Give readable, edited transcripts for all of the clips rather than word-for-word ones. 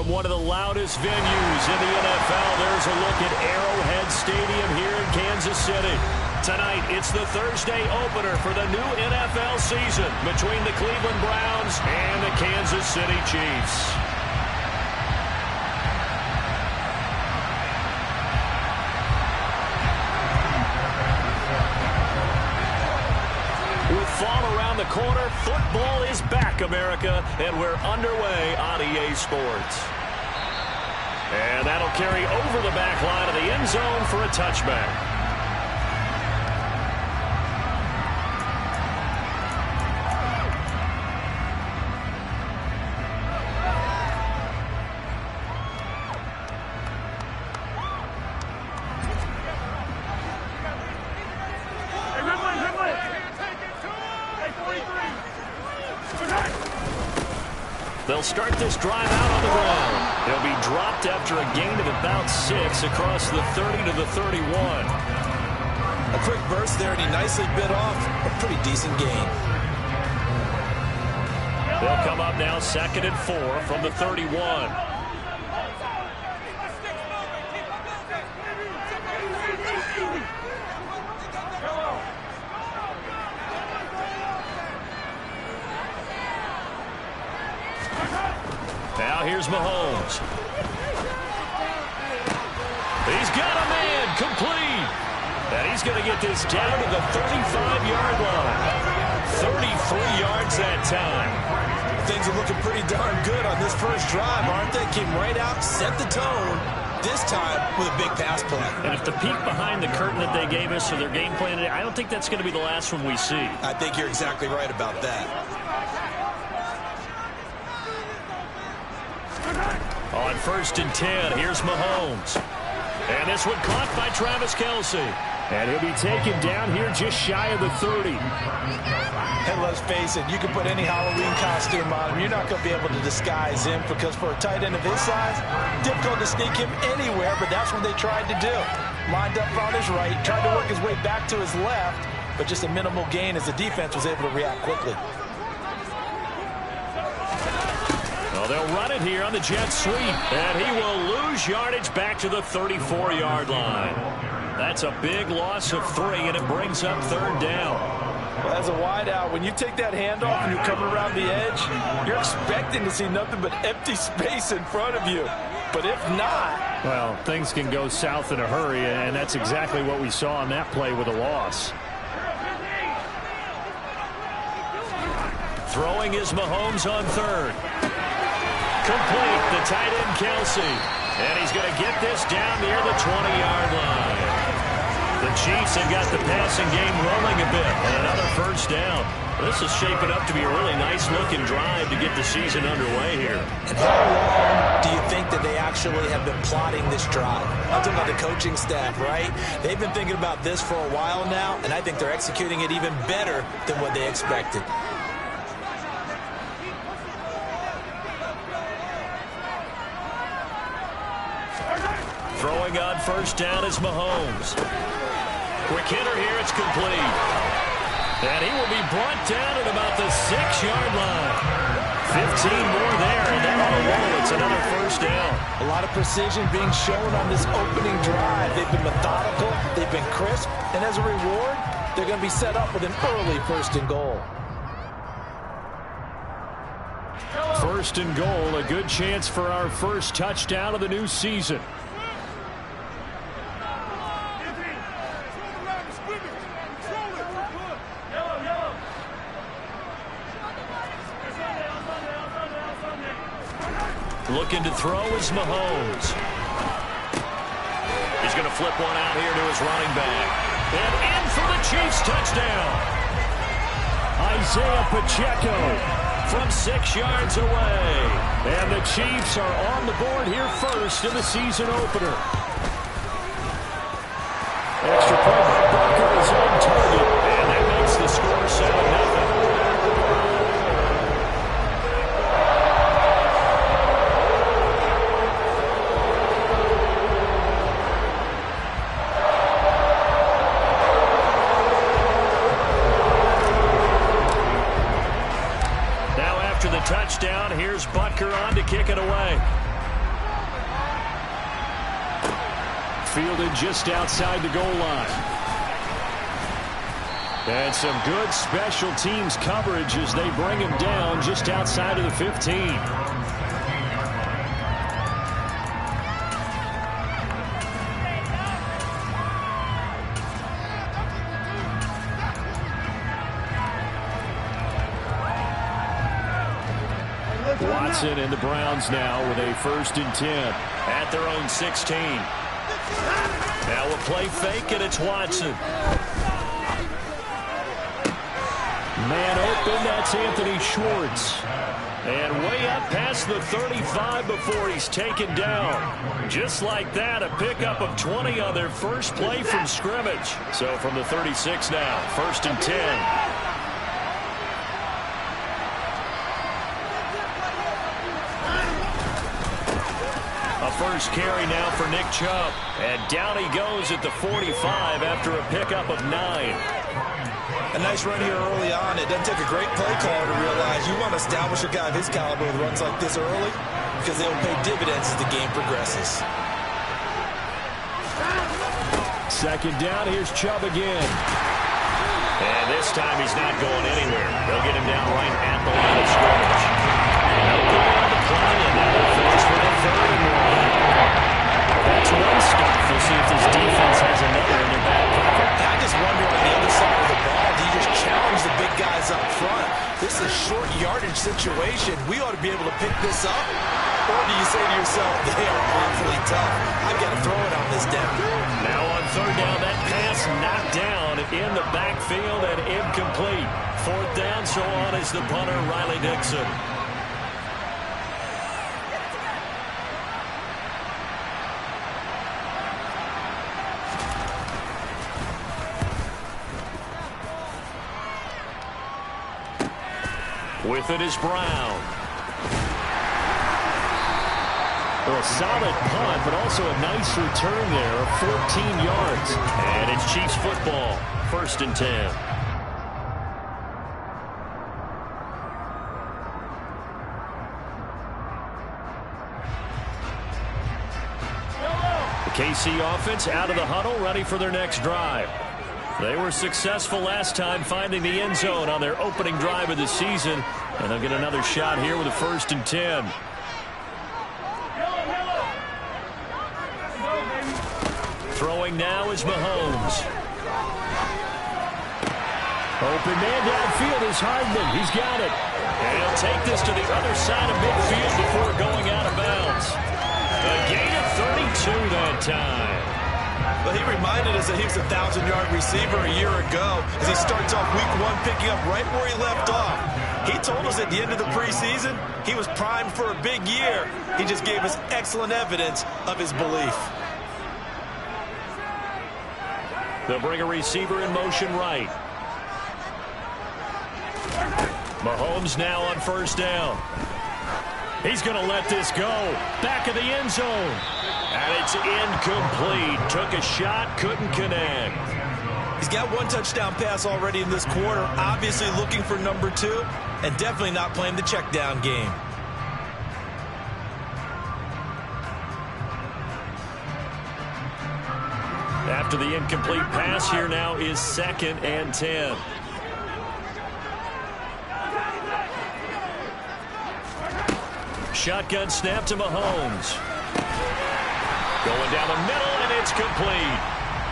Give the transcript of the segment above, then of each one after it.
From one of the loudest venues in the NFL, there's a look at Arrowhead Stadium here in Kansas City. Tonight, it's the Thursday opener for the new NFL season between the Cleveland Browns and the Kansas City Chiefs. With fall around the corner, football is back, America, and we're underway on EA Sports. And that'll carry over the back line of the end zone for a touchback. They'll start this drive out on the ground. They'll be dropped after a gain of about 6 across the 30 to the 31. A quick burst there, and he nicely bit off a pretty decent gain. They'll come up now 2nd and 4 from the 31. Now here's Mahomes. He's got a man complete. And he's going to get this down to the 35-yard line. 33 yards that time. Things are looking pretty darn good on this first drive, aren't they? Came right out, set the tone, this time with a big pass play. And if the peek behind the curtain that they gave us for their game plan today, I don't think that's going to be the last one we see. I think you're exactly right about that. On 1st and 10, here's Mahomes. And this one caught by Travis Kelce. And he'll be taken down here just shy of the 30. And let's face it, you can put any Halloween costume on him. You're not going to be able to disguise him because for a tight end of his size, difficult to sneak him anywhere, but that's what they tried to do. Lined up on his right, tried to work his way back to his left, but just a minimal gain as the defense was able to react quickly. Well, they'll run it here on the jet sweep, and he will lose yardage back to the 34-yard line. That's a big loss of 3, and it brings up 3rd down. Well, as a wideout, when you take that handoff and you come around the edge, you're expecting to see nothing but empty space in front of you. But if not... Well, things can go south in a hurry, and that's exactly what we saw on that play with a loss. Throwing is Mahomes on 3rd. Complete, the tight end Kelce. And he's going to get this down near the 20-yard line. The Chiefs have got the passing game rolling a bit. And another 1st down. This is shaping up to be a really nice-looking drive to get the season underway here. And how long do you think that they actually have been plotting this drive? I'm talking about the coaching staff, right? They've been thinking about this for a while now, and I think they're executing it even better than what they expected. Throwing on 1st down is Mahomes. Quick hitter here, it's complete. And he will be brought down at about the 6-yard line. 15 more there, and they're on a roll. It's another 1st down. A lot of precision being shown on this opening drive. They've been methodical, they've been crisp, and as a reward, they're going to be set up with an early 1st and goal. 1st and goal, a good chance for our first touchdown of the new season. Looking to throw is Mahomes. He's going to flip one out here to his running back. And in for the Chiefs touchdown. Isaiah Pacheco from 6 yards away. And the Chiefs are on the board here first in the season opener. Extra point by Butker is on target. And that makes the score 7-0. Touchdown. Here's Butker on to kick it away. fielded just outside the goal line. And some good special teams coverage as they bring him down just outside of the 15. Watson and the Browns now with a 1st and 10 at their own 16. Now a play fake, and it's Watson. Man open, that's Anthony Schwartz. And way up past the 35 before he's taken down. Just like that, a pickup of 20 on their first play from scrimmage. So from the 36 now, 1st and 10. First carry now for Nick Chubb. And down he goes at the 45 after a pickup of 9. A nice run here early on. It doesn't take a great play caller to realize you want to establish a guy of his caliber with runs like this early because they'll pay dividends as the game progresses. 2nd down, here's Chubb again. And this time he's not going anywhere. They'll get him down right at the line of scrimmage. That'll put him on the play, and now they'll finish for the 3rd and 1. That's one stop. We'll see if this defense has another in their back pocket. I just wonder on the other side of the ball, do you just challenge the big guys up front? This is a short yardage situation. We ought to be able to pick this up. Or do you say to yourself, they are awfully tough. I've got to throw it on this down. Now on 3rd down, that pass knocked down in the backfield and incomplete. 4th down, so on is the punter, Riley Dixon. With it is Brown. Well, a solid punt, but also a nice return there of 14 yards. And it's Chiefs football, 1st and 10. The KC offense out of the huddle, ready for their next drive. They were successful last time finding the end zone on their opening drive of the season, and they'll get another shot here with a 1st and 10. Throwing now is Mahomes. Open man downfield is Hardman. He's got it. And he'll take this to the other side of midfield before going out of bounds. A gain of 32 that time. Well, he reminded us that he was a 1,000-yard receiver a year ago as he starts off week 1 picking up right where he left off. He told us at the end of the preseason he was primed for a big year. He just gave us excellent evidence of his belief. They'll bring a receiver in motion right. Mahomes now on 1st down. He's going to let this go. Back of the end zone. And it's incomplete. Took a shot, couldn't connect. He's got 1 touchdown pass already in this quarter. Obviously looking for number 2, and definitely not playing the check down game. After the incomplete pass, here now is 2nd and 10. Shotgun snap to Mahomes. Going down the middle, and it's complete.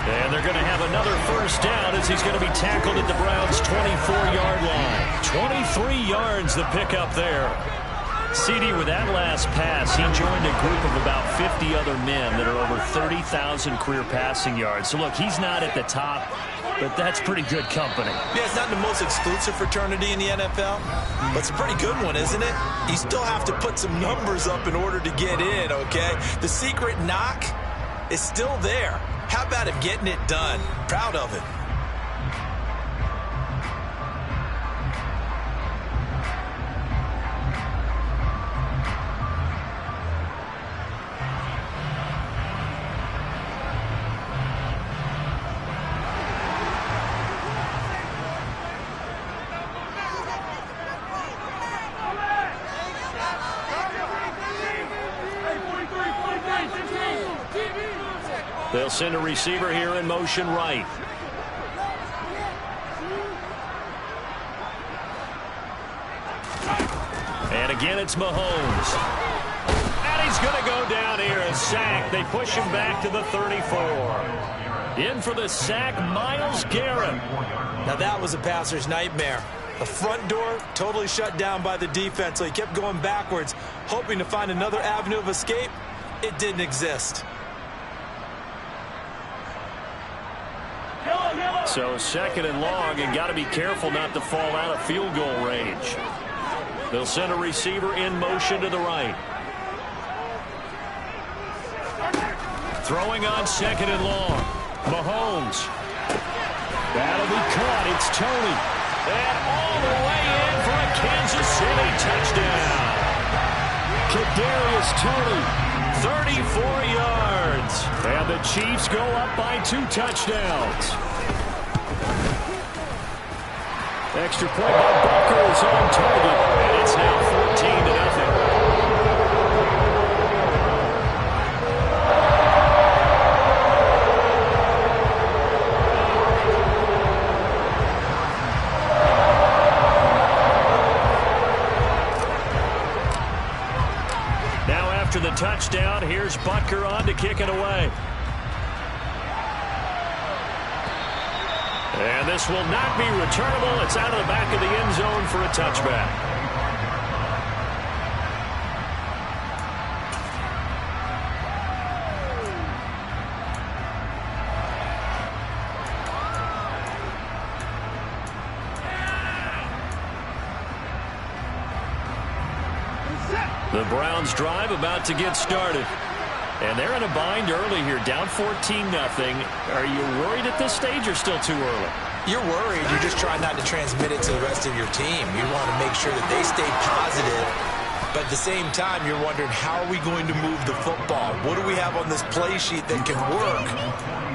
And they're going to have another 1st down as he's going to be tackled at the Browns' 24-yard line. 23 yards the pickup there. CD, with that last pass, he joined a group of about 50 other men that are over 30,000 career passing yards. So, look, he's not at the top, but that's pretty good company. Yeah, it's not the most exclusive fraternity in the NFL, but it's a pretty good one, isn't it? You still have to put some numbers up in order to get in, okay? The secret knock is still there. How about him getting it done? Proud of it. They'll send a receiver here in motion right. And again, it's Mahomes. And he's going to go down here, a sack. They push him back to the 34. In for the sack, Myles Garrett. Now that was a passer's nightmare. The front door totally shut down by the defense, so he kept going backwards, hoping to find another avenue of escape. It didn't exist. So 2nd and long, and got to be careful not to fall out of field goal range. They'll send a receiver in motion to the right. Throwing on 2nd and long. Mahomes. That'll be caught. It's Toney. And all the way in for a Kansas City touchdown. Kadarius Toney, 34 yards. And the Chiefs go up by 2 touchdowns. Extra point by Butker is on target. And it's now 14-0. After the touchdown, here's Butker on to kick it away. And this will not be returnable. It's out of the back of the end zone for a touchback. The Browns drive about to get started. And they're in a bind early here, down 14-0. Are you worried at this stage or still too early? You're worried. You're just trying not to transmit it to the rest of your team. You want to make sure that they stay positive. But at the same time, you're wondering, how are we going to move the football? What do we have on this play sheet that can work?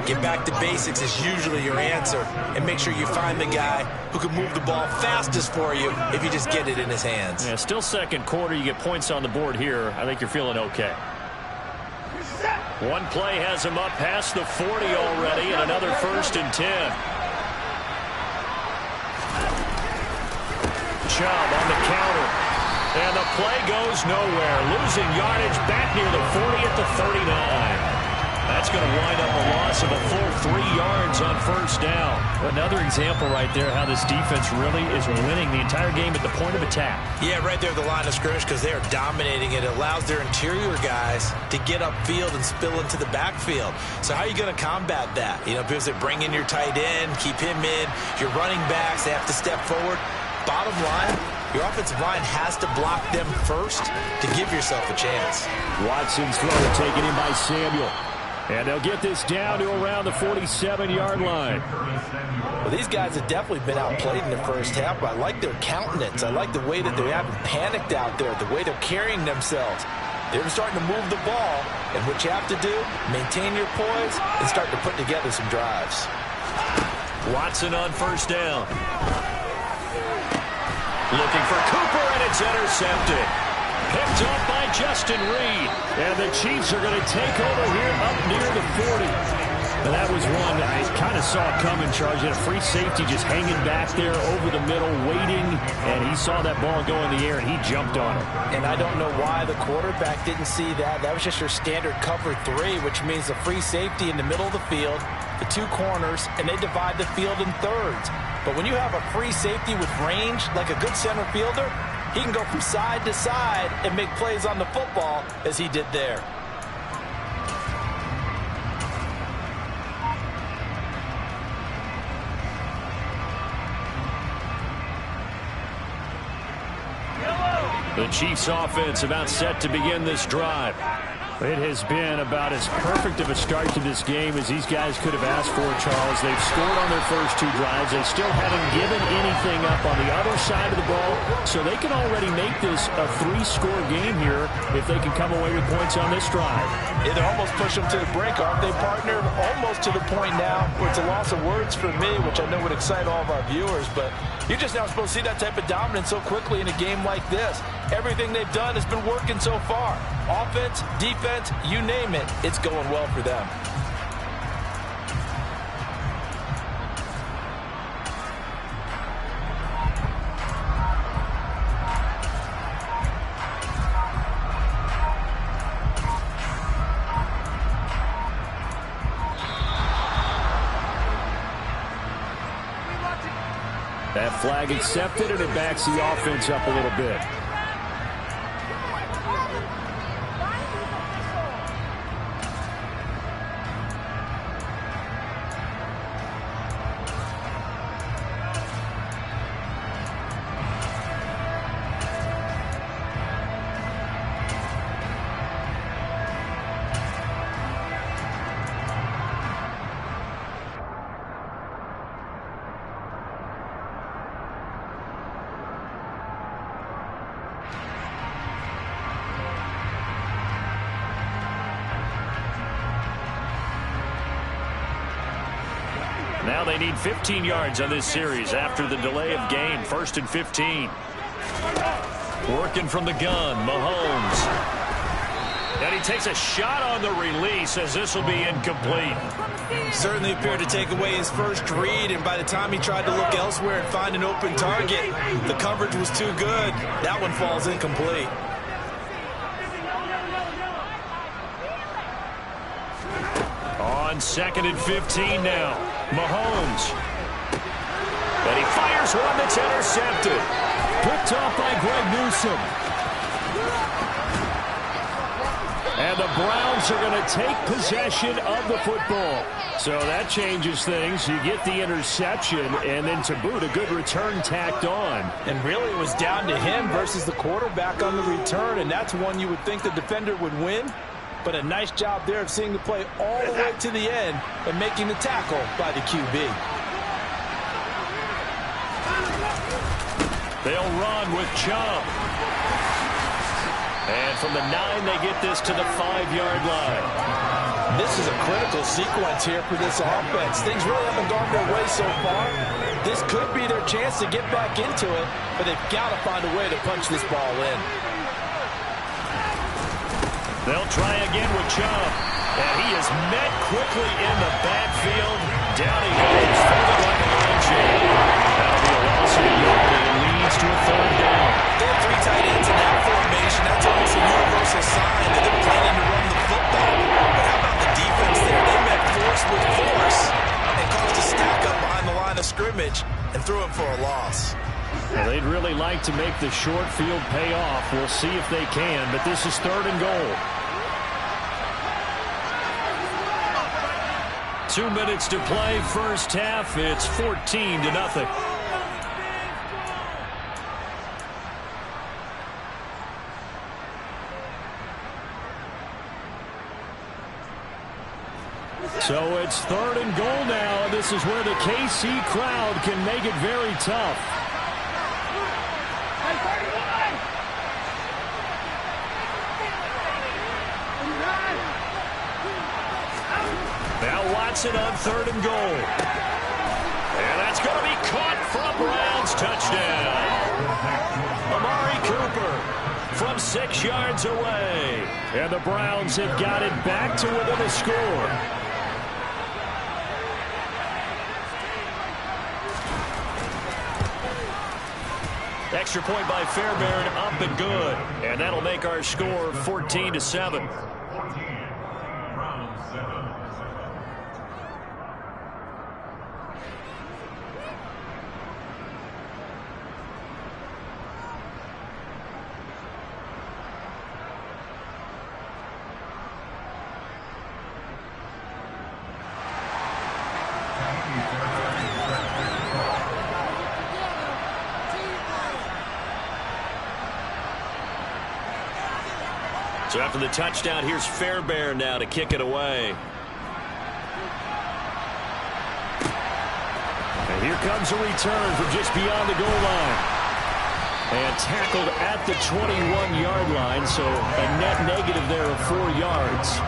Get back to basics is usually your answer. And make sure you find the guy who can move the ball fastest for you if you just get it in his hands. Yeah, still second quarter. You get points on the board here. I think you're feeling okay. One play has him up past the 40 already, and another 1st and 10. Chubb on the counter. And the play goes nowhere. Losing yardage back near the 40 at the 39. That's going to wind up a loss of a full 3 yards on 1st down. Another example right there how this defense really is winning the entire game at the point of attack. Yeah, right there at the line of scrimmage, because they are dominating it. It allows their interior guys to get upfield and spill into the backfield. So how are you going to combat that? You know, because they bring in your tight end, keep him in. Your running backs, they have to step forward. Bottom line, your offensive line has to block them first to give yourself a chance. Watson's throw taken in by Samuel. And they'll get this down to around the 47-yard line. Well, these guys have definitely been outplayed in the first half, but I like their countenance. I like the way that they haven't panicked out there, the way they're carrying themselves. They're starting to move the ball, and what you have to do, maintain your poise and start to put together some drives. Watson on 1st down. Looking for Cooper, and it's intercepted. Picked up by Justin Reed. And the Chiefs are going to take over here up near the 40. And that was one I kind of saw coming, Charles. You had a free safety just hanging back there over the middle, waiting. And he saw that ball go in the air, and he jumped on it. And I don't know why the quarterback didn't see that. That was just your standard cover 3, which means the free safety in the middle of the field, the 2 corners, and they divide the field in thirds. But when you have a free safety with range, like a good center fielder, he can go from side to side and make plays on the football as he did there. The Chiefs offense about set to begin this drive. It has been about as perfect of a start to this game as these guys could have asked for, Charles. They've scored on their first 2 drives. They still haven't given anything up on the other side of the ball, so they can already make this a 3-score game here if they can come away with points on this drive. It almost pushed them to the brink, aren't they, partner? Almost to the point now where it's a loss of words for me, which I know would excite all of our viewers, but you're just not supposed to see that type of dominance so quickly in a game like this. Everything they've done has been working so far. Offense, defense, you name it, it's going well for them. That flag accepted, and it backs the offense up a little bit. Now they need 15 yards on this series after the delay of game. 1st and 15. Working from the gun, Mahomes. And he takes a shot on the release as this will be incomplete. Certainly appeared to take away his first read, and by the time he tried to look elsewhere and find an open target, the coverage was too good. That one falls incomplete. On 2nd and 15 now. Mahomes. And he fires one that's intercepted. Picked off by Greg Newsome. And the Browns are going to take possession of the football. So that changes things. You get the interception, and then to boot, a good return tacked on. And really, it was down to him versus the quarterback on the return, and that's one you would think the defender would win. But a nice job there of seeing the play all the way to the end and making the tackle by the QB. They'll run with Chubb. And from the 9, they get this to the 5-yard line. This is a critical sequence here for this offense. Things really haven't gone their way so far. This could be their chance to get back into it, but they've got to find a way to punch this ball in. They'll try again with Chubb. And he is met quickly in the backfield. Down he goes. Folded like a line chain. That'll be a loss of yardage and leads to a 3rd down. They have 3 tight ends in that formation. That's almost a universal sign that they're planning to run the football. But how about the defense there? They met force with force and caused a stack up behind the line of scrimmage and threw it for a loss. Well, they'd really like to make the short field pay off. We'll see if they can, but this is 3rd and goal. 2 minutes to play, first half. It's 14-0. So it's 3rd and goal now, and this is where the KC crowd can make it very tough. Now Watson on 3rd and goal. And that's going to be caught for a Browns touchdown. Amari Cooper from 6 yards away. And the Browns have got it back to within a score. Extra point by Fairbairn, up and good. And that'll make our score 14-7. So after the touchdown, here's Fairbairn now to kick it away. And here comes a return from just beyond the goal line. And tackled at the 21-yard line, so a net negative there of 4 yards.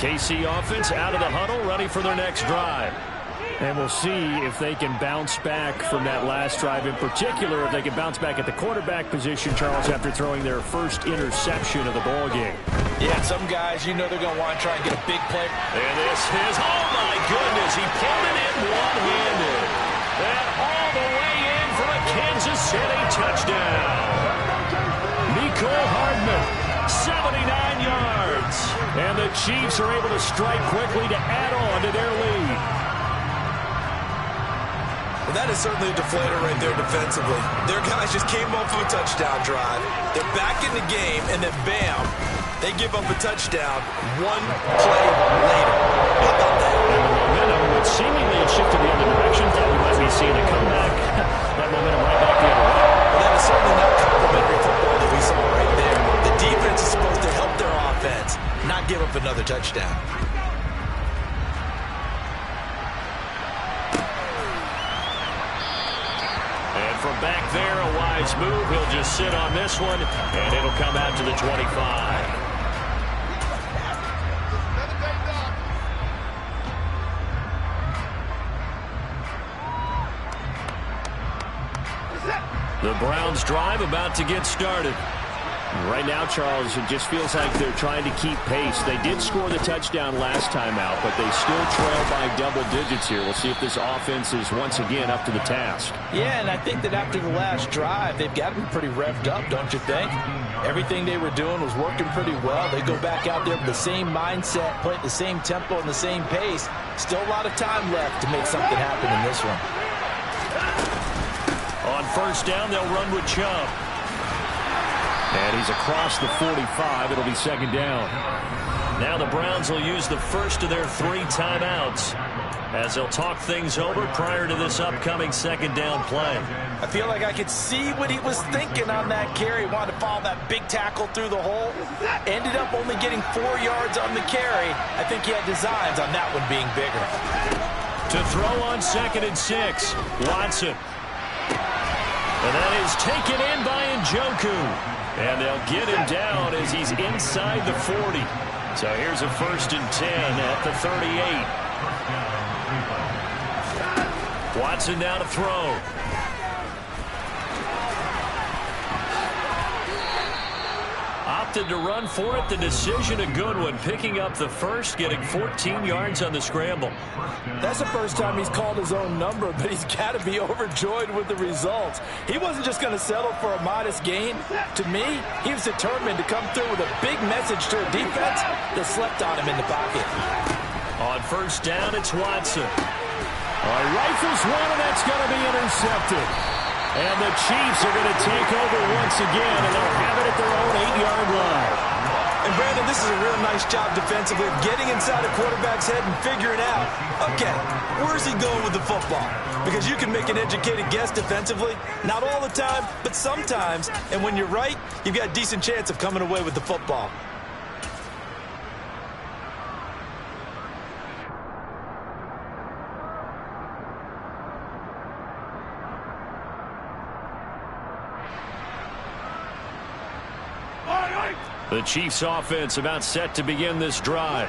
KC offense out of the huddle, ready for their next drive. And we'll see if they can bounce back from that last drive, in particular if they can bounce back at the quarterback position, Charles, after throwing their first interception of the ball game. Yeah, some guys, you know they're going to want to try and get a big play. And this is, oh my goodness, he pulled it in one-handed. And all the way in for a Kansas City touchdown. 79 yards. And the Chiefs are able to strike quickly to add on to their lead. Well, that is certainly a deflator right there defensively. Their guys just came off of a touchdown drive. They're back in the game, and then bam, they give up a touchdown one play later. How about that? And the momentum, which seemingly had shifted the other direction, thought we might be seeing a comeback. That momentum right back the other way. Well, that is certainly not complimentary football that we saw right there. The defense is supposed to help their offense, not give up another touchdown. And from back there, a wise move. He'll just sit on this one, and it'll come out to the 25. The Browns drive about to get started. Right now, Charles, it just feels like they're trying to keep pace. They did score the touchdown last time out, but they still trail by double digits here. We'll see if this offense is once again up to the task. Yeah, and I think that after the last drive, they've got to be pretty revved up, don't you think? Everything they were doing was working pretty well. They go back out there with the same mindset, play at the same tempo and the same pace. Still a lot of time left to make something happen in this one. On first down, they'll run with Chubb. And he's across the 45. It'll be second down. Now the Browns will use the first of their 3 timeouts as they'll talk things over prior to this upcoming second down play. I feel like I could see what he was thinking on that carry. He wanted to follow that big tackle through the hole. Ended up only getting 4 yards on the carry. I think he had designs on that one being bigger. To throw on 2nd and 6, Watson. And that is taken in by Njoku. And they'll get him down as he's inside the 40. So here's a 1st and 10 at the 38. Watson now to throw. Opted to run for it. The decision a good one. Picking up the first, getting 14 yards on the scramble. That's the first time he's called his own number, but he's got to be overjoyed with the results. He wasn't just going to settle for a modest gain. To me, he was determined to come through with a big message to a defense that slept on him in the pocket. On first down, it's Watson. Rifles one, and that's going to be intercepted. And the Chiefs are going to take over once again, and they'll have it at their own 8-yard line. And, Brandon, this is a real nice job defensively of getting inside a quarterback's head and figuring out, okay, where's he going with the football? Because you can make an educated guess defensively. Not all the time, but sometimes. And when you're right, you've got a decent chance of coming away with the football. The Chiefs offense about set to begin this drive.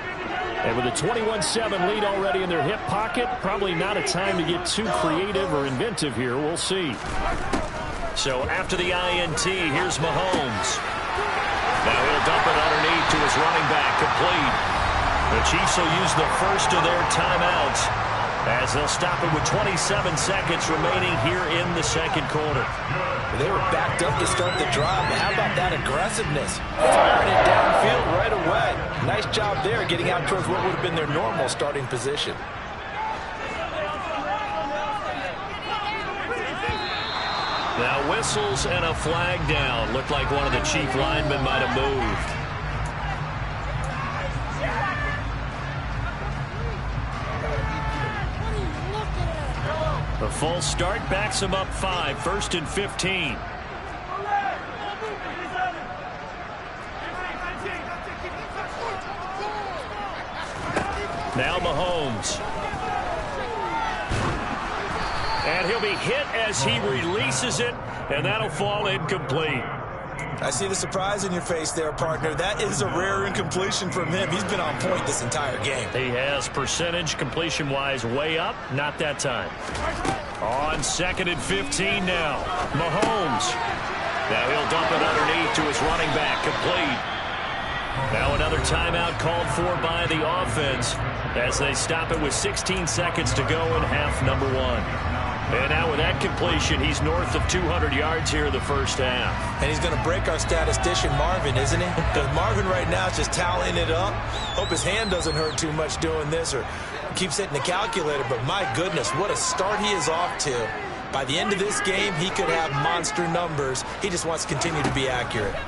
And with a 21-7 lead already in their hip pocket, probably not a time to get too creative or inventive here. We'll see. So after the INT, here's Mahomes. Now he'll dump it underneath to his running back, complete. The Chiefs will use the first of their timeouts as they'll stop it with 27 seconds remaining here in the second quarter. They were backed up to start the drive, but how about that aggressiveness? Firing it downfield right away. Nice job there getting out towards what would have been their normal starting position. Now whistles and a flag down. Looked like one of the Chief linemen might have moved. The false start backs him up 5, 1st and 15. Now Mahomes. And he'll be hit as he releases it, and that'll fall incomplete. I see the surprise in your face there, partner. That is a rare incompletion from him. He's been on point this entire game. He has percentage completion-wise way up. Not that time. On 2nd and 15 now. Mahomes. Now he'll dump it underneath to his running back. Complete. Now another timeout called for by the offense as they stop it with 16 seconds to go in half number 1. And now with that completion, he's north of 200 yards here in the first half. And he's going to break our statistician, Marvin, isn't he? Because Marvin right now is just tallying it up. Hope his hand doesn't hurt too much doing this or keeps hitting the calculator. But my goodness, what a start he is off to. By the end of this game, he could have monster numbers. He just wants to continue to be accurate. He's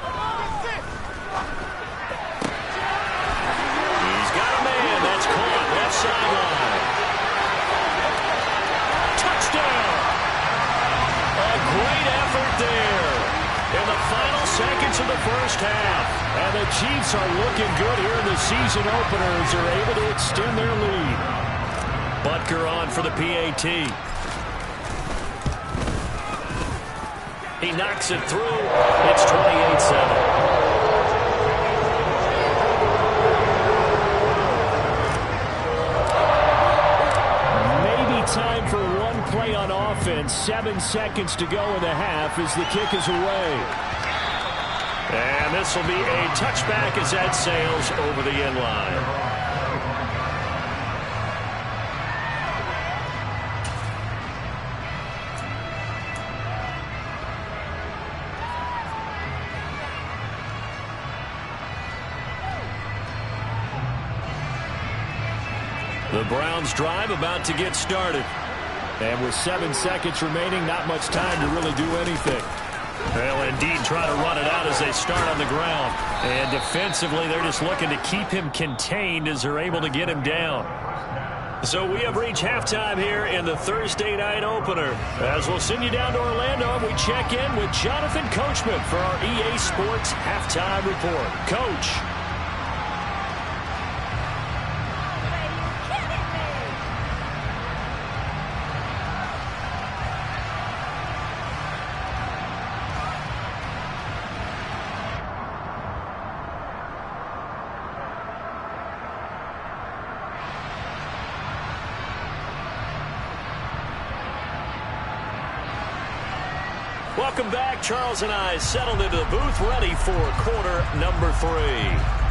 got a man. That's caught. Left sideline. Great effort there in the final seconds of the first half. And the Chiefs are looking good here in the season opener as they're able to extend their lead. Butker on for the PAT. He knocks it through. It's 28-7. Time for one play on offense. 7 seconds to go in the half as the kick is away. And this will be a touchback as that sails over the end line. The Browns drive about to get started. And with 7 seconds remaining, not much time to really do anything. Well, indeed, try to run it out as they start on the ground. And defensively, they're just looking to keep him contained as they're able to get him down. So we have reached halftime here in the Thursday night opener. As we'll send you down to Orlando, we check in with Jonathan Coachman for our EA Sports Halftime Report. Coach. Welcome back. Charles and I settled into the booth, ready for quarter number 3.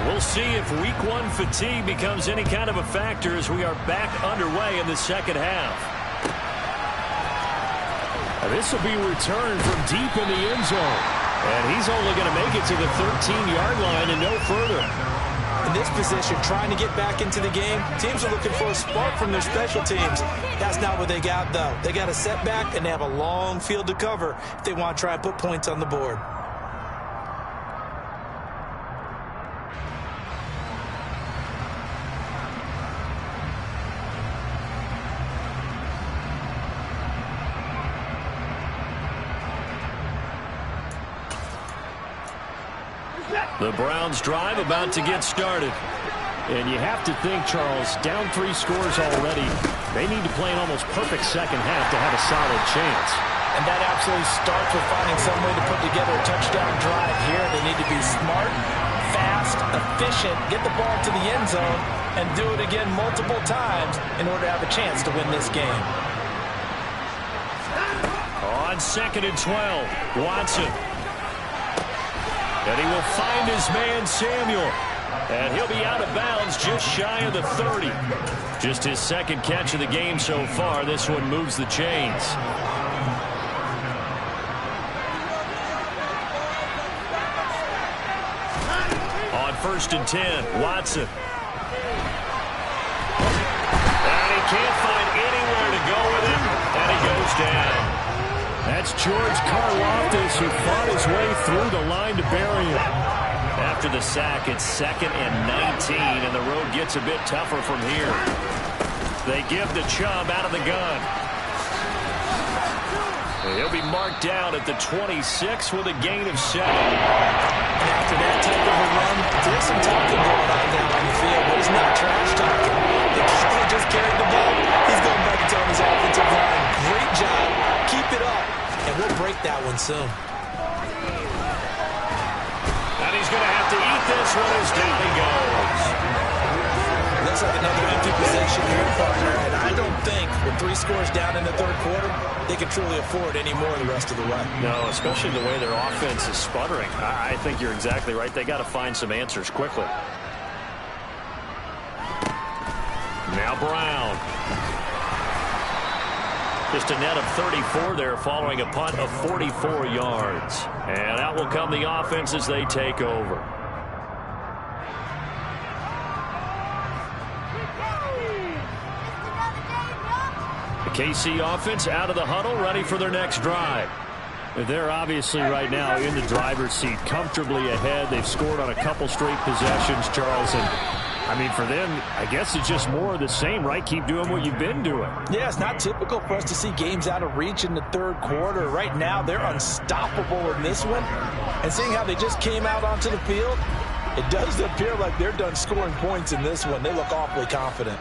We'll see if week 1 fatigue becomes any kind of a factor as we are back underway in the second half. This will be returned from deep in the end zone. And he's only going to make it to the 13-yard line and no further. In this position, trying to get back into the game, teams are looking for a spark from their special teams. That's not what they got, though. They got a setback, and they have a long field to cover if they want to try and put points on the board. The Browns drive about to get started. And you have to think, Charles, down 3 scores already. They need to play an almost perfect second half to have a solid chance. And that absolutely starts with finding some way to put together a touchdown drive here. They need to be smart, fast, efficient, get the ball to the end zone, and do it again multiple times in order to have a chance to win this game. On 2nd and 12, Watson. And he will find his man, Samuel. And he'll be out of bounds just shy of the 30. Just his second catch of the game so far. This one moves the chains. On 1st and 10, Watson. And he can't find anywhere to go with it. And he goes down. That's George Karlaftis, who fought his way through the line to bury him. After the sack, it's 2nd and 19, and the road gets a bit tougher from here. They give the Chubb out of the gun. He'll be marked down at the 26 with a gain of 7. And after that type of a run, there's some talking going on down on the field, but it's not trash talking. The kid just carried the ball. He's going back and telling his offensive line, great job. Keep it up, and we'll break that one soon. And he's going to have to eat this one as down he goes. Looks like another empty possession here, partner, and I don't think with 3 scores down in the third quarter, they can truly afford any more the rest of the way. No, especially the way their offense is sputtering. I think you're exactly right. They got to find some answers quickly. Now Brown. Just a net of 34 there following a punt of 44 yards. And out will come the offense as they take over. The KC offense out of the huddle, ready for their next drive. They're obviously right now in the driver's seat, comfortably ahead. They've scored on a couple straight possessions, Charles. And I mean, for them, I guess it's just more of the same, right? Keep doing what you've been doing. Yeah, it's not typical for us to see games out of reach in the third quarter. Right now, they're unstoppable in this one. And seeing how they just came out onto the field, it does appear like they're done scoring points in this one. They look awfully confident.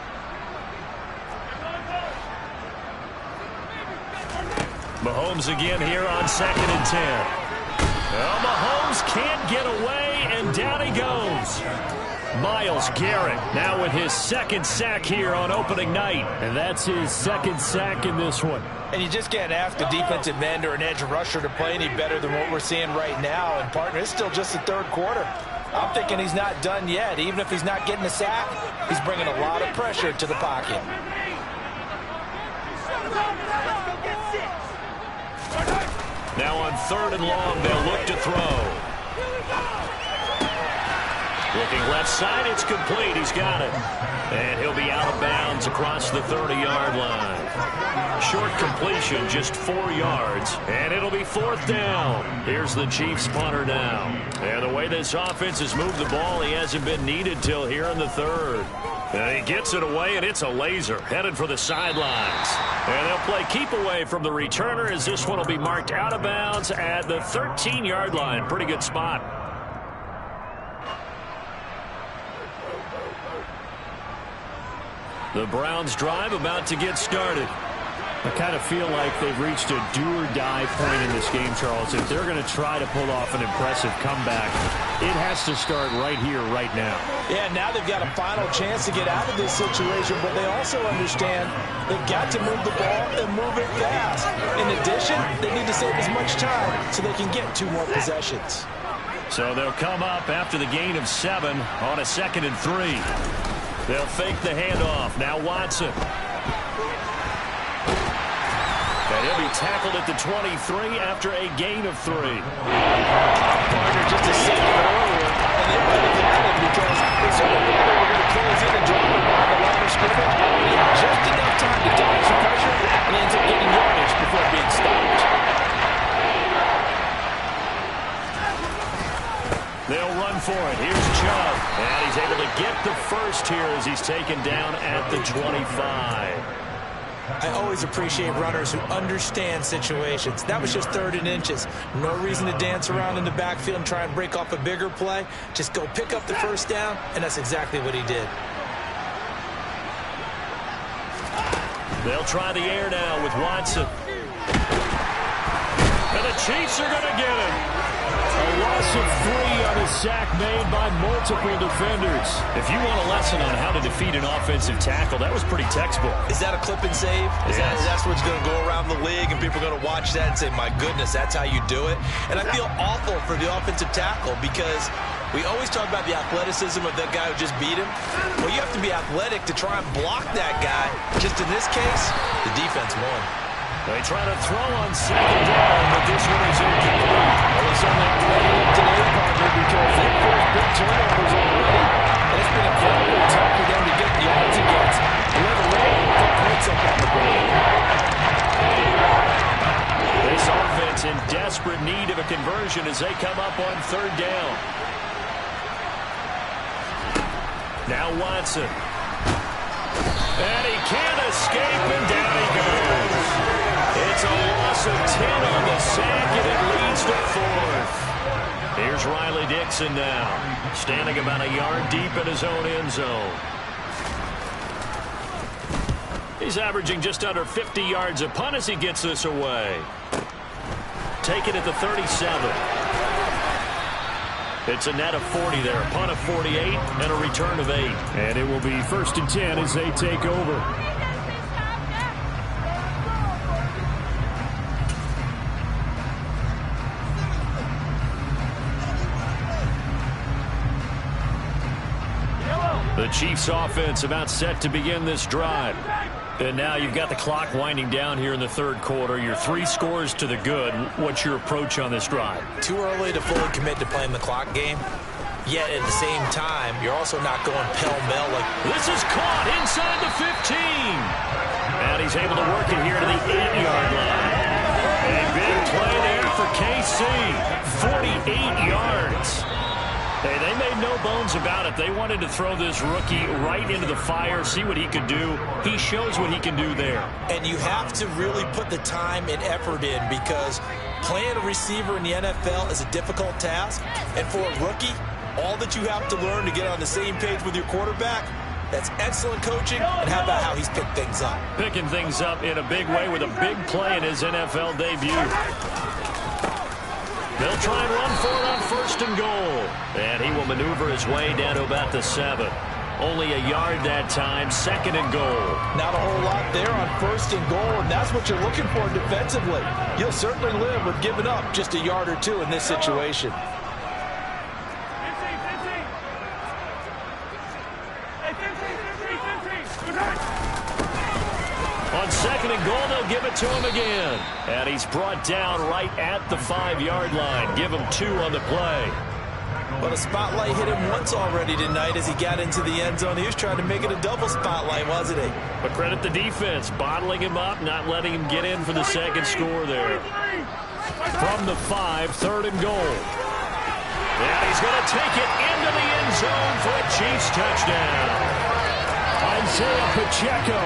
Mahomes again here on 2nd and 10. Well, Mahomes can't get away, and down he goes. Myles Garrett now with his 2nd sack here on opening night. And that's his 2nd sack in this one. And you just can't ask a defensive end or an edge rusher to play any better than what we're seeing right now. And, partner, it's still just the third quarter. I'm thinking he's not done yet. Even if he's not getting a sack, he's bringing a lot of pressure to the pocket. Now on 3rd and long, they'll look to throw. Looking left side, it's complete. He's got it. And he'll be out of bounds across the 30-yard line. Short completion, just 4 yards. And it'll be 4th down. Here's the Chiefs punter now. And the way this offense has moved the ball, he hasn't been needed till here in the 3rd. And he gets it away, and it's a laser headed for the sidelines. And they'll play keep away from the returner as this one will be marked out of bounds at the 13-yard line. Pretty good spot. The Browns drive about to get started. I kind of feel like they've reached a do-or-die point in this game, Charles. If they're going to try to pull off an impressive comeback, it has to start right here, right now. Yeah, now they've got a final chance to get out of this situation, but they also understand they've got to move the ball and move it fast. In addition, they need to save as much time so they can get 2 more possessions. So they'll come up after the gain of 7 on a 2nd and 3. They'll fake the handoff. Now Watson. And he'll be tackled at the 23 after a gain of 3. Partner just a second earlier, and they might have had him because they sort of knew they were going to close in and drop him on the line of scrimmage. He had just enough time to dodge the pressure, and he ends up getting yardage before being stopped. They'll run for it. Here's Chubb. And he's able to get the first here as he's taken down at the 25. I always appreciate runners who understand situations. That was just 3rd and inches. No reason to dance around in the backfield and try and break off a bigger play. Just go pick up the first down, and that's exactly what he did. They'll try the air now with Watson. And the Chiefs are going to get him. A loss of 3 on a sack made by multiple defenders. If you want a lesson on how to defeat an offensive tackle, that was pretty textbook. Is that a clip and save? Is that's what's going to go around the league, and people are going to watch that and say, my goodness, that's how you do it? And I feel awful for the offensive tackle because we always talk about the athleticism of that guy who just beat him. Well, you have to be athletic to try and block that guy. Just in this case, the defense won. They try to throw on 2nd down, but this one is incomplete. Well, it's only playing today, partner, because they've forced big turnovers already. And it's been incredibly tough for them to get yards against. Let alone put points up on the board. This offense in desperate need of a conversion as they come up on 3rd down. Now Watson. And he can't escape, and down he goes. It's a loss of 10 on the sack, and it leads to 4th. Here's Riley Dixon now, standing about a yard deep in his own end zone. He's averaging just under 50 yards a punt as he gets this away. Take it at the 37. It's a net of 40 there. A punt of 48 and a return of 8. And it will be 1st and 10 as they take over. The Chiefs offense about set to begin this drive. And now you've got the clock winding down here in the third quarter. You're 3 scores to the good. What's your approach on this drive? Too early to fully commit to playing the clock game. Yet at the same time, you're also not going pell-mell like... This is caught inside the 15. And he's able to work it here to the 8-yard line. A big play there for KC. 48 yards. Hey, they made no bones about it. They wanted to throw this rookie right into the fire, see what he could do. He shows what he can do there. And you have to really put the time and effort in because playing a receiver in the NFL is a difficult task. And for a rookie, all that you have to learn to get on the same page with your quarterback, that's excellent coaching. And how about how he's picked things up? Picking things up in a big way with a big play in his NFL debut. They'll try and run for it on 1st and goal. And he will maneuver his way down to about the 7. Only a yard that time, 2nd and goal. Not a whole lot there on 1st and goal, and that's what you're looking for defensively. You'll certainly live with giving up just a yard or 2 in this situation. On 2nd and goal, they'll give it to him again. And he's brought down right at the 5-yard line. Give him 2 on the play. But a spotlight hit him once already tonight as he got into the end zone. He was trying to make it a double spotlight, wasn't he? But credit the defense, bottling him up, not letting him get in for the 2nd score there. From the 5, 3rd and goal. And he's going to take it into the end zone for a Chiefs touchdown. Isaiah Pacheco.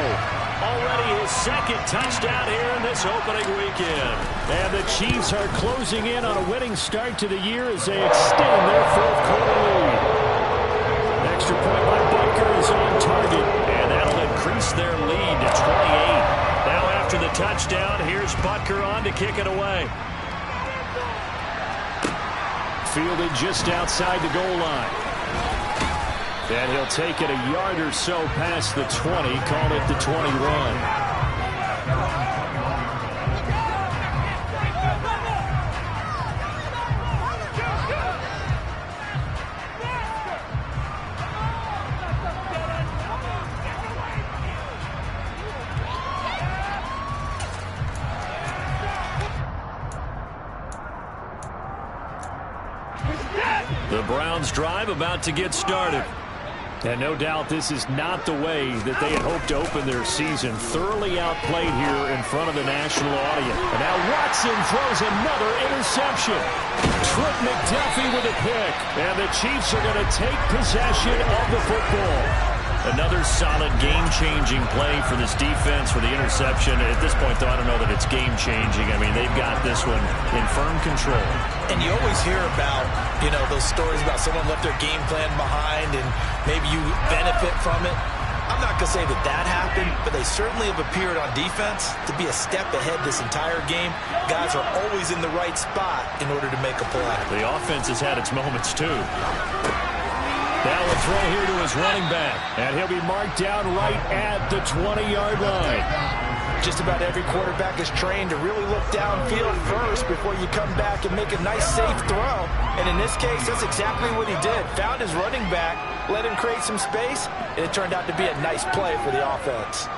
Already his 2nd touchdown here in this opening weekend. And the Chiefs are closing in on a winning start to the year as they extend their 4th quarter lead. Extra point by Butker is on target. And that'll increase their lead to 28. Now after the touchdown, here's Butker on to kick it away. Fielded just outside the goal line. And he'll take it a yard or so past the 20, call it the 21. The Browns drive about to get started. And no doubt this is not the way that they had hoped to open their season. Thoroughly outplayed here in front of the national audience. And now Watson throws another interception. Trent McDuffie with a pick. And the Chiefs are going to take possession of the football. Another solid game-changing play for this defense for the interception. At this point, though, I don't know that it's game-changing. I mean, they've got this one in firm control. And you always hear about, those stories about someone left their game plan behind and maybe you benefit from it. I'm not going to say that happened, but they certainly have appeared on defense to be a step ahead this entire game. Guys are always in the right spot in order to make a play. The offense has had its moments, too. Now a throw here to his running back. And he'll be marked down right at the 20-yard line. Just about every quarterback is trained to really look downfield first before you come back and make a nice, safe throw. And in this case, that's exactly what he did. Found his running back, let him create some space, and it turned out to be a nice play for the offense.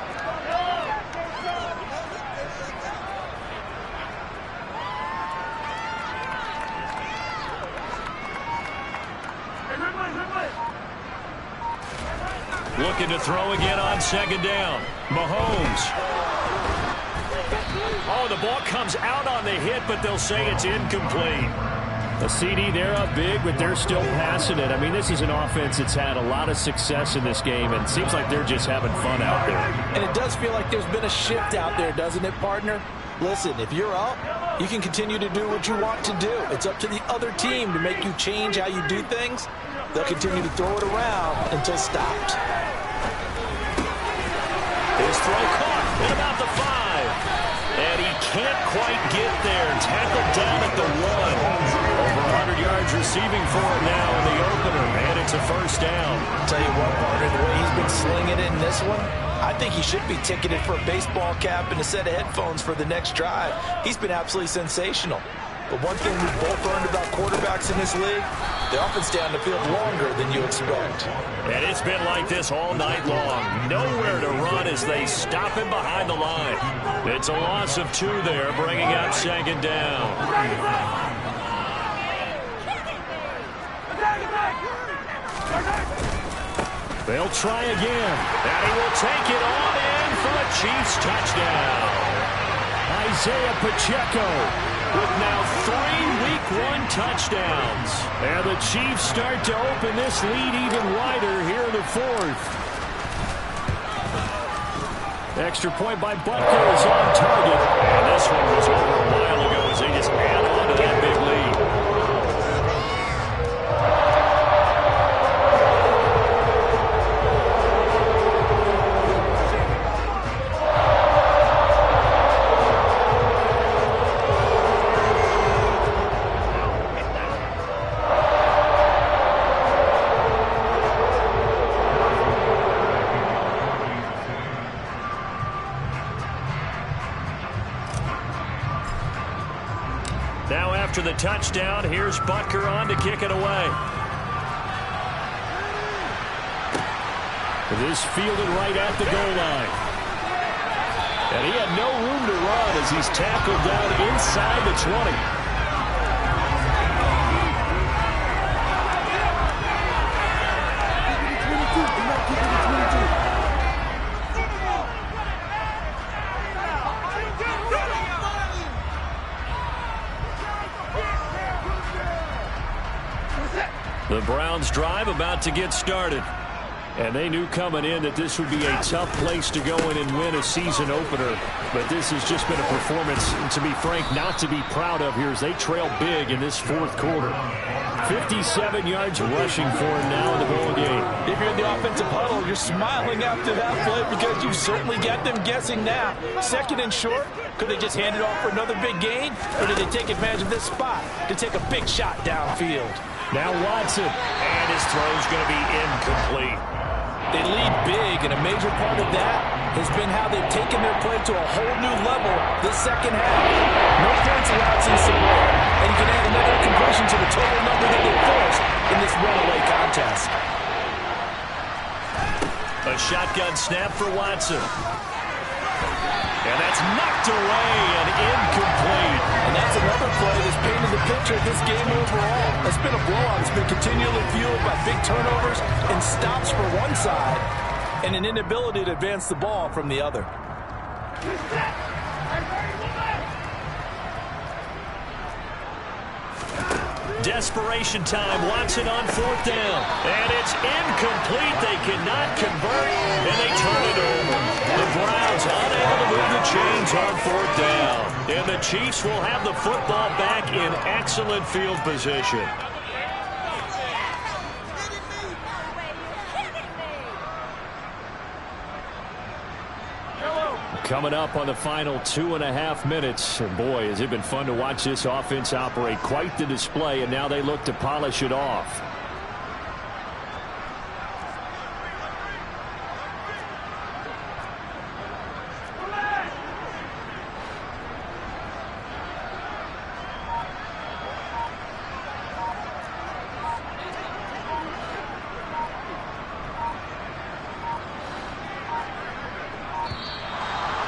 Looking to throw again on 2nd down. Mahomes. Oh, the ball comes out on the hit, but they'll say it's incomplete. A CD, they're up big, but they're still passing it. I mean, this is an offense that's had a lot of success in this game, and it seems like they're just having fun out there. And it does feel like there's been a shift out there, doesn't it, partner? Listen, if you're up, you can continue to do what you want to do. It's up to the other team to make you change how you do things. They'll continue to throw it around until stopped. His throw caught. at about the 5. And he can't quite get there. Tackled down at the 1. Over 100 yards receiving for him now in the opener. And it's a first down. Tell you what, partner, the way he's been slinging it in this one, I think he should be ticketed for a baseball cap and a set of headphones for the next drive. He's been absolutely sensational. But one thing we've both learned about quarterbacks in this league, they often stay on the field longer than you expect. And it's been like this all night long. Nowhere to run as they stop him behind the line. It's a loss of 2 there, bringing up second down. They'll try again. And he will take it on in for a Chiefs touchdown. Isaiah Pacheco with now 3 Week 1 touchdowns. And the Chiefs start to open this lead even wider here in the 4th. Extra point by Butker is on target. And this one was over a while ago as they just add on to that big lead. After the touchdown, here's Butker on to kick it away. This fielded right at the goal line. And he had no room to run as he's tackled down inside the 20. The Browns drive about to get started. And they knew coming in that this would be a tough place to go in and win a season opener. But this has just been a performance, to be frank, not to be proud of here as they trail big in this 4th quarter. 57 yards rushing for him now in the ball game. If you're in the offensive huddle, you're smiling after that play because you certainly got them guessing now. 2nd and short, could they just hand it off for another big gain? Or did they take advantage of this spot to take a big shot downfield? Now Watson, and his throw's going to be incomplete. They lead big, and a major part of that has been how they've taken their play to a whole new level this second half. No points allowed since the break, and you can add another conversion to the total number that they forced in this runaway contest. A shotgun snap for Watson. And that's knocked away and incomplete. And that's another play that's painted the picture of this game overall. It's been a blowout. It's been continually fueled by big turnovers and stops for one side and an inability to advance the ball from the other. Desperation time. Watson on 4th down. And it's incomplete. They cannot convert, and they turn it over. The Browns unable to move the chains on 4th down. And the Chiefs will have the football back in excellent field position. Coming up on the final 2.5 minutes. And boy, has it been fun to watch this offense operate. Quite the display, and now they look to polish it off.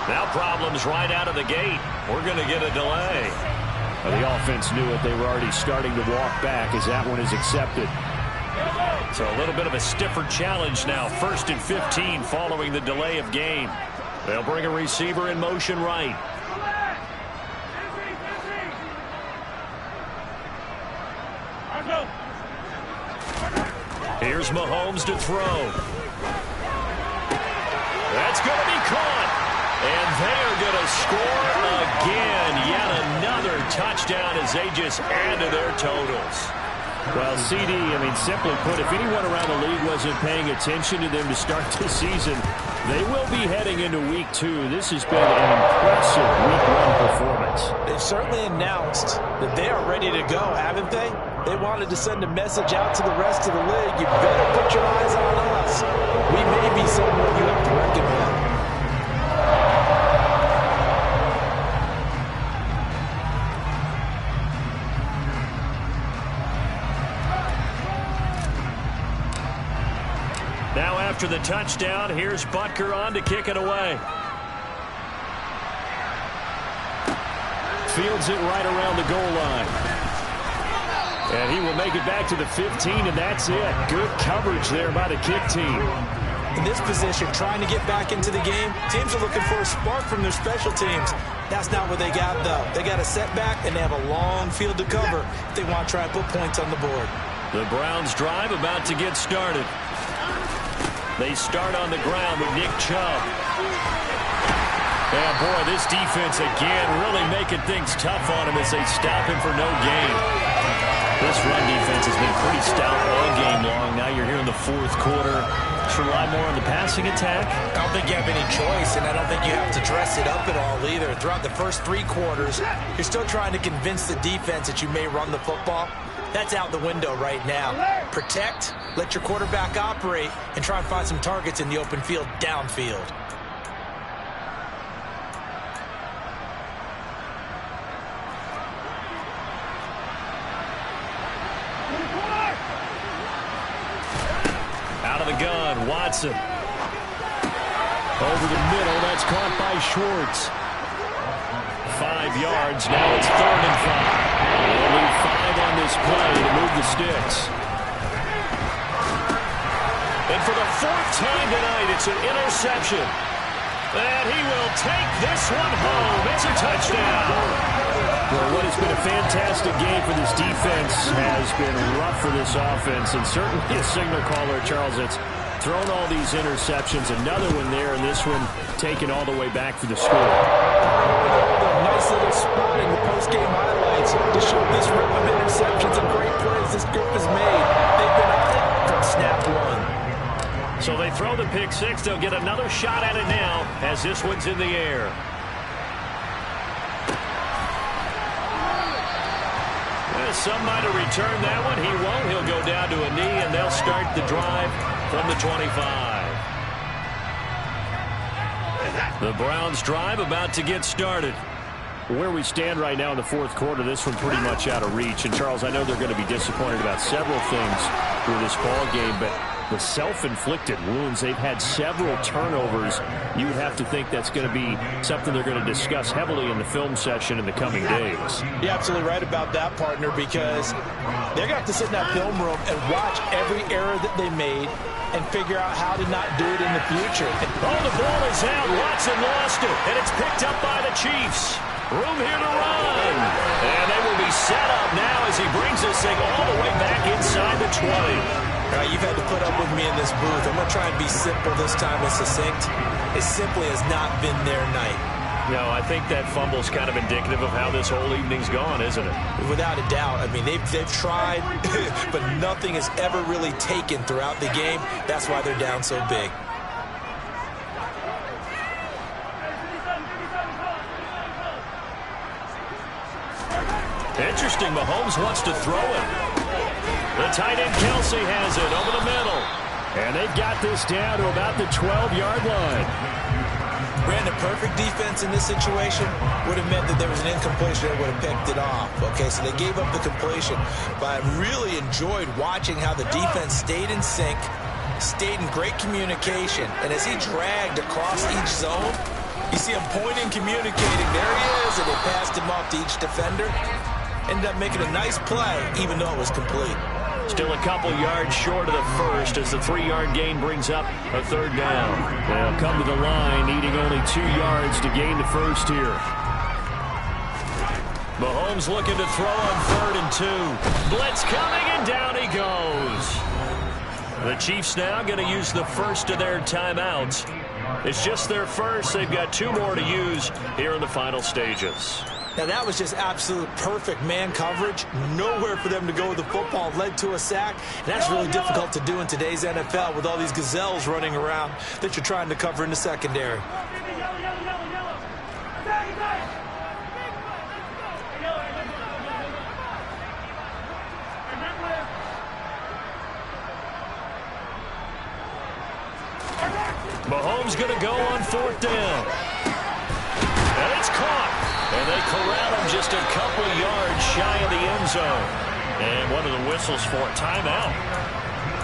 Now problems right out of the gate. We're going to get a delay. Well, the offense knew it. They were already starting to walk back as that one is accepted. So a little bit of a stiffer challenge now. 1st and 15 following the delay of game. They'll bring a receiver in motion right. Here's Mahomes to throw. That's going to be caught. And they're going to score again. Yet another touchdown as they just add to their totals. Well, CD, I mean, simply put, if anyone around the league wasn't paying attention to them to start the season, They will be heading into week 2. This has been an impressive week 1 performance. They've certainly announced that they are ready to go, haven't they? They wanted to send a message out to the rest of the league. You better put your eyes on us. We may be someone you have to reckon with. Now after the touchdown, here's Butker on to kick it away. Fields it right around the goal line. And he will make it back to the 15, and that's it. Good coverage there by the kick team. In this position, trying to get back into the game, teams are looking for a spark from their special teams. That's not what they got, though. They got a setback, and they have a long field to cover if they want to try and put points on the board. The Browns drive about to get started. They start on the ground with Nick Chubb. Yeah, boy, this defense again really making things tough on him as they stop him for no gain. This run defense has been pretty stout all game long. Now you're here in the 4th quarter. Should rely more on the passing attack? I don't think you have any choice, and I don't think you have to dress it up at all either. Throughout the first 3 quarters, you're still trying to convince the defense that you may run the football. That's out the window right now. Protect, let your quarterback operate, and try and find some targets in the open field downfield. Out of the gun, Watson. Over the middle, that's caught by Schwartz. 5 yards, now it's 3rd and 5. They'll leave 5 on this play to move the sticks. And for the 4th time tonight, it's an interception. And he will take this one home. It's a touchdown. Well, what has been a fantastic game for this defense has been rough for this offense, and certainly a signal caller, Charles, that's thrown all these interceptions. Another one there, and this one taken all the way back for the score. Nice little spot in the post-game highlights to show this rip of interceptions and great plays this group has made. They've been on it from snap 1. So they throw the pick 6. They'll get another shot at it now as this one's in the air. Some might have returned that one. He won't. He'll go down to a knee, and they'll start the drive from the 25. The Browns drive about to get started. Where we stand right now in the 4th quarter, this one pretty much out of reach. And, Charles, I know they're going to be disappointed about several things through this ball game, but the self-inflicted wounds, they've had several turnovers. You would have to think that's going to be something they're going to discuss heavily in the film session in the coming days. You're absolutely right about that, partner, because they're going to have to sit in that film room and watch every error that they made and figure out how to not do it in the future. Oh, the ball is out. Watson lost it, and it's picked up by the Chiefs. Room here to run. And they will be set up now as he brings this thing all the way back inside the 20. All right, you've had to put up with me in this booth. I'm going to try and be simple this time and succinct. It simply has not been their night. No, I think that fumble's kind of indicative of how this whole evening's gone, isn't it? Without a doubt. I mean, they've tried, but nothing has ever really taken throughout the game. That's why they're down so big. Interesting, Mahomes wants to throw it. The tight end Kelsey has it over the middle. And they've got this down to about the 12-yard line. Brandon, perfect defense in this situation would have meant that there was an incompletion that would have picked it off. Okay, so they gave up the completion. But I really enjoyed watching how the defense stayed in sync, stayed in great communication. And as he dragged across each zone, you see him pointing, communicating. There he is, and they passed him off to each defender. Ended up making a nice play, even though it was complete. Still a couple yards short of the first as the 3-yard gain brings up a 3rd down. They'll come to the line, needing only 2 yards to gain the first here. Mahomes looking to throw on 3rd and 2. Blitz coming, and down he goes. The Chiefs now going to use the first of their timeouts. It's just their first. They've got 2 more to use here in the final stages. Now, that was just absolute perfect man coverage. Nowhere for them to go with the football. Led to a sack. And that's really difficult to do in today's NFL with all these gazelles running around that you're trying to cover in the secondary. Mahomes going to go on 4th down. And it's caught. And they corral him just a couple yards shy of the end zone. And one of the whistles for a timeout.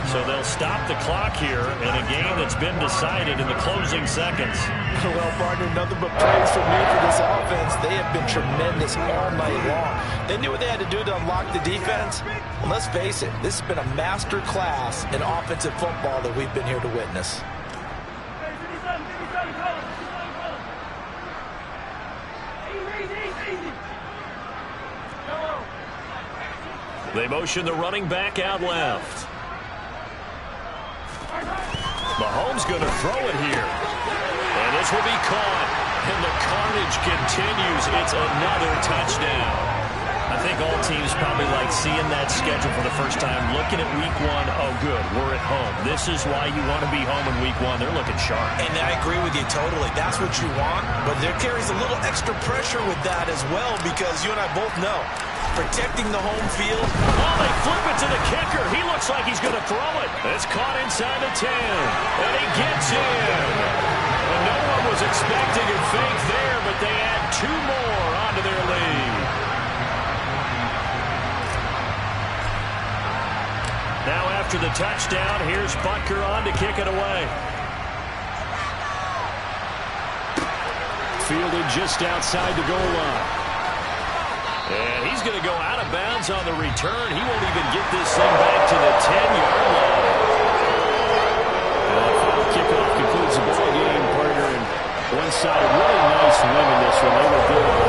So they'll stop the clock here in a game that's been decided in the closing seconds. Well, partner, nothing but praise from me for this offense. They have been tremendous all night long. They knew what they had to do to unlock the defense. And let's face it, this has been a master class in offensive football that we've been here to witness. They motion the running back out left. Mahomes going to throw it here. And this will be caught. And the carnage continues. It's another touchdown. I think all teams probably like seeing that schedule for the first time, looking at week 1. Oh, good, we're at home. This is why you want to be home in week 1. They're looking sharp. And I agree with you totally. That's what you want. But there carries a little extra pressure with that as well, because you and I both know protecting the home field. Oh, they flip it to the kicker. He looks like he's going to throw it. It's caught inside the 10. And he gets in. And no one was expecting a fake there, but they add 2 more onto their lead. Now after the touchdown, here's Butker on to kick it away. Fielded just outside the goal line. And he's going to go out of bounds on the return. He won't even get this thing back to the 10-yard line. And the final kickoff concludes the ball game, partner. And one side, really nice win in this one. They were good